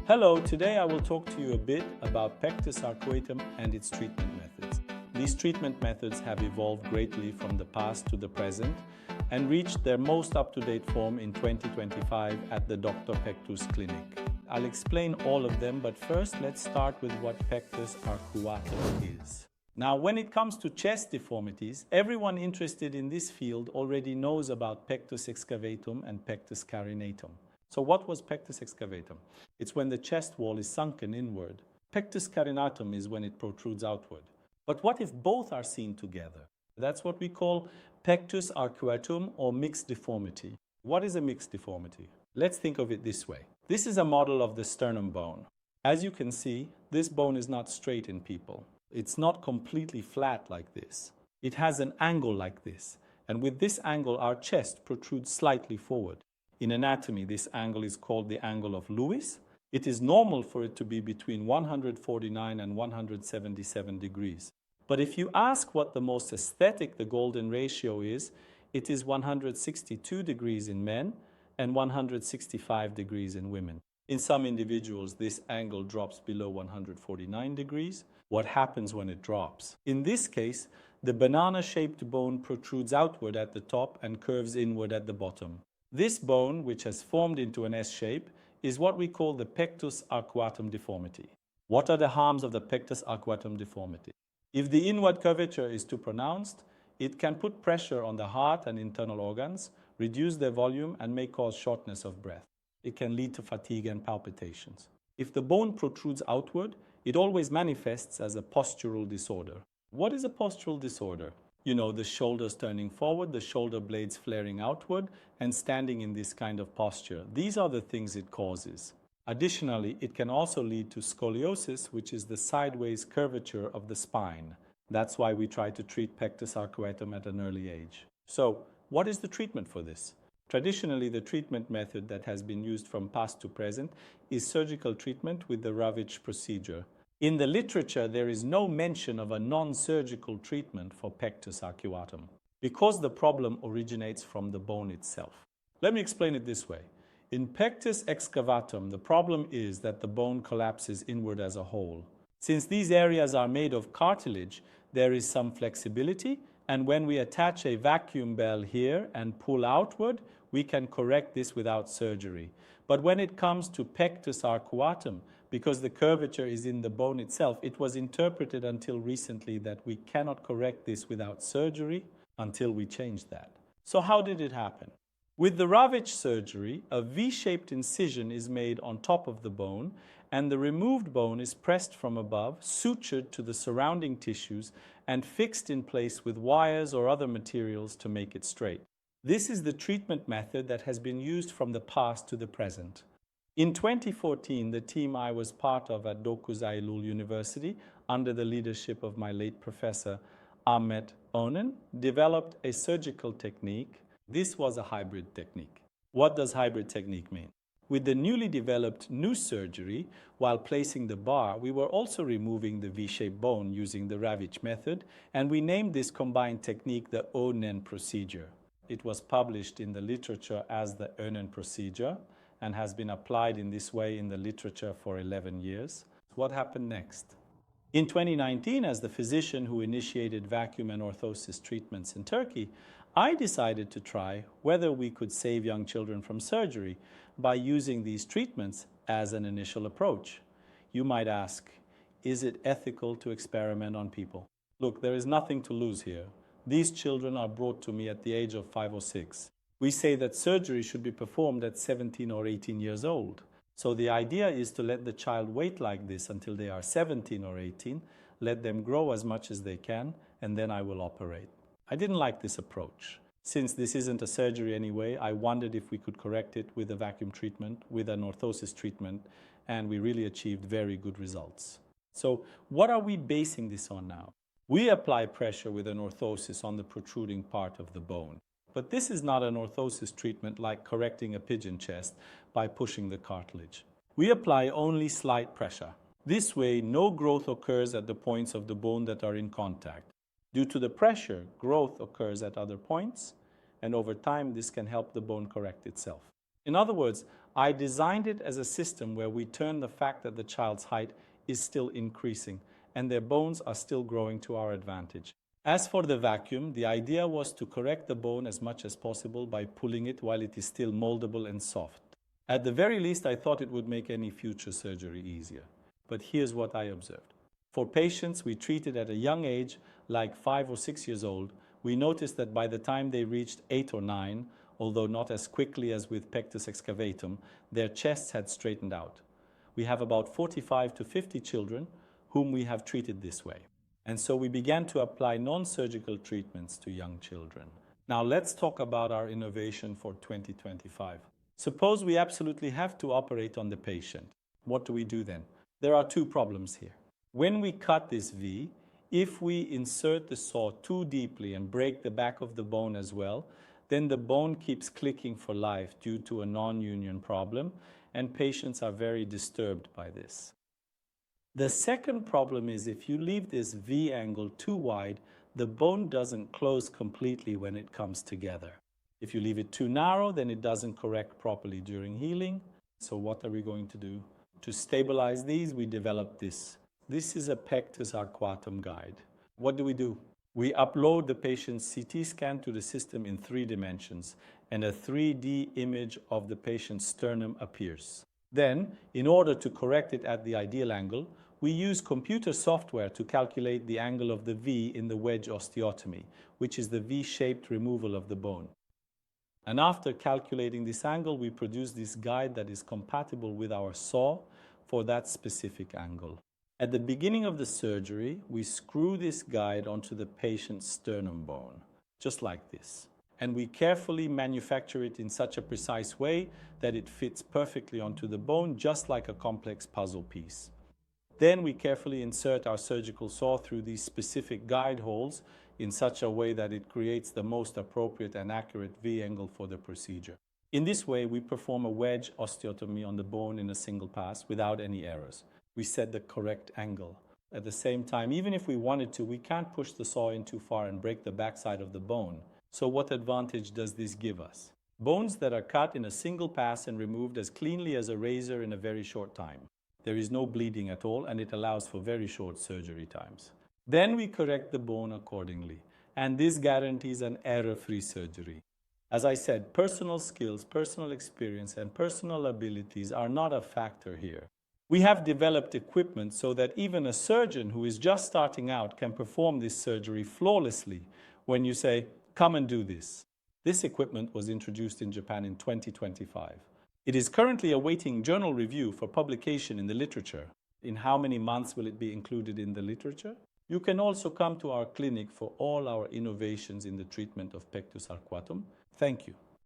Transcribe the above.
Hello, today I will talk to you a bit about Pectus Arcuatum and its treatment methods. These treatment methods have evolved greatly from the past to the present and reached their most up-to-date form in 2025 at the Dr. Pectus Clinic. I'll explain all of them, but first let's start with what Pectus Arcuatum is. Now, when it comes to chest deformities, everyone interested in this field already knows about Pectus excavatum and Pectus carinatum. So what was Pectus excavatum? It's when the chest wall is sunken inward. Pectus carinatum is when it protrudes outward. But what if both are seen together? That's what we call Pectus Arcuatum or mixed deformity. What is a mixed deformity? Let's think of it this way. This is a model of the sternum bone. As you can see, this bone is not straight in people. It's not completely flat like this. It has an angle like this. And with this angle, our chest protrudes slightly forward. In anatomy, this angle is called the angle of Lewis. It is normal for it to be between 149 and 177 degrees. But if you ask what the most aesthetic, the golden ratio is, it is 162 degrees in men and 165 degrees in women. In some individuals, this angle drops below 149 degrees. What happens when it drops? In this case, the banana-shaped bone protrudes outward at the top and curves inward at the bottom. This bone, which has formed into an S shape, is what we call the Pectus Arcuatum deformity. What are the harms of the Pectus Arcuatum deformity? If the inward curvature is too pronounced, it can put pressure on the heart and internal organs, reduce their volume, and may cause shortness of breath. It can lead to fatigue and palpitations. If the bone protrudes outward, it always manifests as a postural disorder. What is a postural disorder? You know, the shoulders turning forward, the shoulder blades flaring outward, and standing in this kind of posture. These are the things it causes. Additionally, it can also lead to scoliosis, which is the sideways curvature of the spine. That's why we try to treat Pectus Arcuatum at an early age. So, what is the treatment for this? Traditionally, the treatment method that has been used from past to present is surgical treatment with the Ravitch procedure. In the literature, there is no mention of a non-surgical treatment for Pectus Arcuatum because the problem originates from the bone itself. Let me explain it this way. In Pectus excavatum, the problem is that the bone collapses inward as a whole. Since these areas are made of cartilage, there is some flexibility, and when we attach a vacuum bell here and pull outward, we can correct this without surgery. But when it comes to Pectus Arcuatum, because the curvature is in the bone itself, it was interpreted until recently that we cannot correct this without surgery until we change that. So how did it happen? With the Ravitch surgery, a V-shaped incision is made on top of the bone, and the removed bone is pressed from above, sutured to the surrounding tissues, and fixed in place with wires or other materials to make it straight. This is the treatment method that has been used from the past to the present. In 2014, the team I was part of at Dokuzaylul University, under the leadership of my late professor Ahmet Onen, developed a surgical technique. This was a hybrid technique. What does hybrid technique mean? With the newly developed new surgery, while placing the bar, we were also removing the V-shaped bone using the Ravitch method, and we named this combined technique the Onen procedure. It was published in the literature as the Onen procedure and has been applied in this way in the literature for 11 years. What happened next? In 2019, as the physician who initiated vacuum and orthosis treatments in Turkey, I decided to try whether we could save young children from surgery by using these treatments as an initial approach. You might ask, is it ethical to experiment on people? Look, there is nothing to lose here. These children are brought to me at the age of 5 or 6. We say that surgery should be performed at 17 or 18 years old. So the idea is to let the child wait like this until they are 17 or 18, let them grow as much as they can, and then I will operate. I didn't like this approach. Since this isn't a surgery anyway, I wondered if we could correct it with a vacuum treatment, with an orthosis treatment, and we really achieved very good results. So what are we basing this on now? We apply pressure with an orthosis on the protruding part of the bone. But this is not an orthosis treatment like correcting a pigeon chest by pushing the cartilage. We apply only slight pressure. This way, no growth occurs at the points of the bone that are in contact. Due to the pressure, growth occurs at other points, and over time, this can help the bone correct itself. In other words, I designed it as a system where we turn the fact that the child's height is still increasing and their bones are still growing to our advantage. As for the vacuum, the idea was to correct the bone as much as possible by pulling it while it is still moldable and soft. At the very least, I thought it would make any future surgery easier. But here's what I observed. For patients we treated at a young age, like 5 or 6 years old, we noticed that by the time they reached 8 or 9, although not as quickly as with Pectus excavatum, their chests had straightened out. We have about 45 to 50 children whom we have treated this way. And so we began to apply non-surgical treatments to young children. Now let's talk about our innovation for 2025. Suppose we absolutely have to operate on the patient. What do we do then? There are two problems here. When we cut this V, if we insert the saw too deeply and break the back of the bone as well, then the bone keeps clicking for life due to a non-union problem, and patients are very disturbed by this. The second problem is if you leave this V angle too wide, the bone doesn't close completely when it comes together. If you leave it too narrow, then it doesn't correct properly during healing. So what are we going to do? To stabilize these, we developed this. This is a Pectus Arcuatum guide. What do? We upload the patient's CT scan to the system in 3 dimensions, and a 3D image of the patient's sternum appears. Then, in order to correct it at the ideal angle, we use computer software to calculate the angle of the V in the wedge osteotomy, which is the V-shaped removal of the bone. And after calculating this angle, we produce this guide that is compatible with our saw for that specific angle. At the beginning of the surgery, we screw this guide onto the patient's sternum bone, just like this. And we carefully manufacture it in such a precise way that it fits perfectly onto the bone, just like a complex puzzle piece. Then we carefully insert our surgical saw through these specific guide holes in such a way that it creates the most appropriate and accurate V angle for the procedure. In this way, we perform a wedge osteotomy on the bone in a single pass without any errors. We set the correct angle. At the same time, even if we wanted to, we can't push the saw in too far and break the backside of the bone. So what advantage does this give us? Bones that are cut in a single pass and removed as cleanly as a razor in a very short time. There is no bleeding at all, and it allows for very short surgery times. Then we correct the bone accordingly, and this guarantees an error-free surgery. As I said, personal skills, personal experience, and personal abilities are not a factor here. We have developed equipment so that even a surgeon who is just starting out can perform this surgery flawlessly when you say, "Come and do this." This equipment was introduced in Japan in 2025. It is currently awaiting journal review for publication in the literature. In how many months will it be included in the literature? You can also come to our clinic for all our innovations in the treatment of Pectus Arcuatum. Thank you.